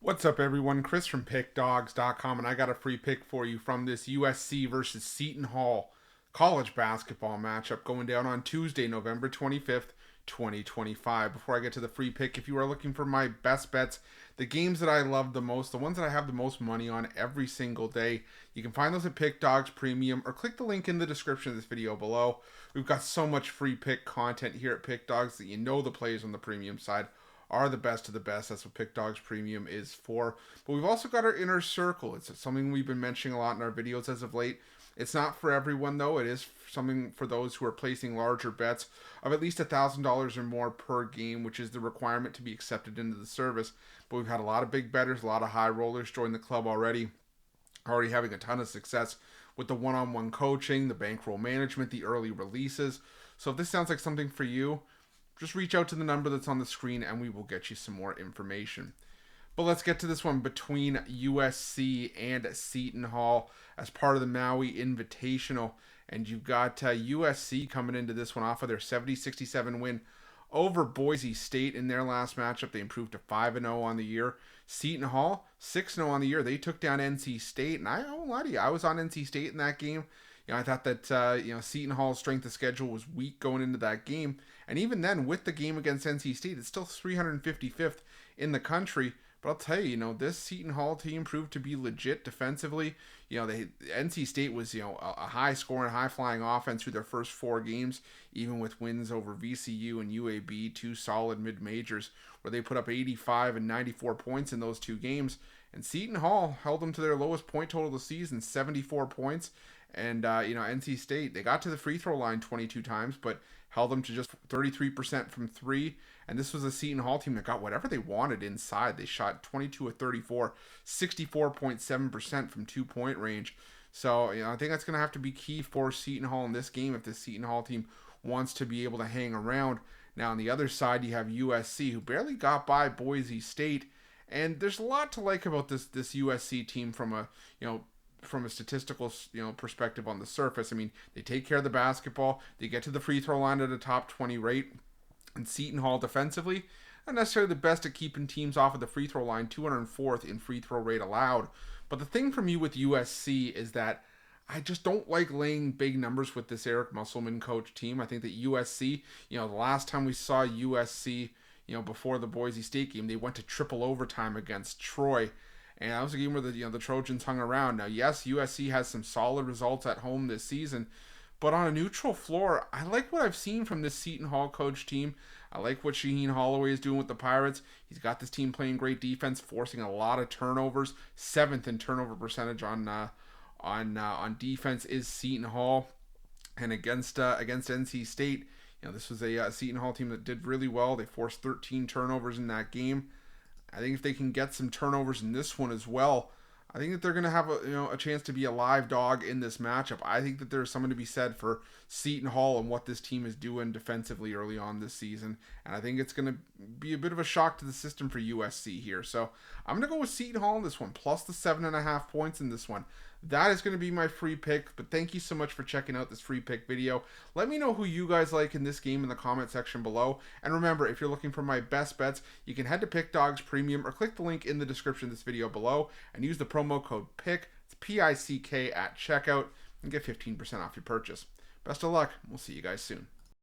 What's up, everyone? Chris from Pickdawgz.com, and I got a free pick for you from this USC versus Seton Hall college basketball matchup going down on Tuesday, November 25th, 2025. Before I get to the free pick, if you are looking for my best bets, the games that I love the most, the ones that I have the most money on every single day, you can find those at Pickdawgz Premium or click the link in the description of this video below. We've got so much free pick content here at Pickdawgz that you know the plays on the premium side are the best of the best. That's what Pickdawgz Premium is for. But we've also got our inner circle. It's something we've been mentioning a lot in our videos as of late. It's not for everyone, though. It is something for those who are placing larger bets of at least $1,000 or more per game, which is the requirement to be accepted into the service. But we've had a lot of big bettors, a lot of high rollers join the club already having a ton of success with the one-on-one coaching, the bankroll management, the early releases. So if this sounds like something for you, just reach out to the number that's on the screen and we will get you some more information. But let's get to this one between USC and Seton Hall as part of the Maui Invitational. And you've got USC coming into this one off of their 70-67 win over Boise State in their last matchup. They improved to 5-0 on the year. Seton Hall, 6-0 on the year. They took down NC State, and I won't lie to you, I was on NC State in that game. I thought that Seton Hall's strength of schedule was weak going into that game, and even then, with the game against NC State, it's still 355th in the country. But I'll tell you, this Seton Hall team proved to be legit defensively. NC State was a high scoring, high flying offense through their first four games, even with wins over VCU and UAB, two solid mid majors, where they put up 85 and 94 points in those two games. And Seton Hall held them to their lowest point total of the season, 74 points. And, NC State, they got to the free throw line 22 times, but held them to just 33% from three. And this was a Seton Hall team that got whatever they wanted inside. They shot 22 of 34, 64.7% from 2-point range. So, I think that's going to have to be key for Seton Hall in this game if the Seton Hall team wants to be able to hang around. Now, on the other side, you have USC, who barely got by Boise State. And there's a lot to like about this USC team from a statistical perspective on the surface. I mean, they take care of the basketball. They get to the free throw line at a top 20 rate. And Seton Hall defensively, not necessarily the best at keeping teams off of the free throw line, 204th in free throw rate allowed. But the thing for me with USC is that I just don't like laying big numbers with this Eric Musselman coach team. I think that USC, the last time we saw USC, before the Boise State game, they went to triple overtime against Troy. And that was a game where the Trojans hung around. Now, yes, USC has some solid results at home this season, but on a neutral floor, I like what I've seen from this Seton Hall coach team. I like what Shaheen Holloway is doing with the Pirates. He's got this team playing great defense, forcing a lot of turnovers. 7th in turnover percentage on defense is Seton Hall. And against NC State, this was a Seton Hall team that did really well. They forced 13 turnovers in that game. I think if they can get some turnovers in this one as well, I think that they're going to have a chance to be a live dog in this matchup. I think that there's something to be said for Seton Hall and what this team is doing defensively early on this season. And I think it's going to be a bit of a shock to the system for USC here. So I'm going to go with Seton Hall in this one, plus the 7.5 points in this one. That is going to be my free pick, but thank you so much for checking out this free pick video. Let me know who you guys like in this game in the comment section below. And remember, if you're looking for my best bets, you can head to Pickdawgz Premium or click the link in the description of this video below and use the promo code PICK, it's P-I-C-K at checkout, and get 15% off your purchase. Best of luck. We'll see you guys soon.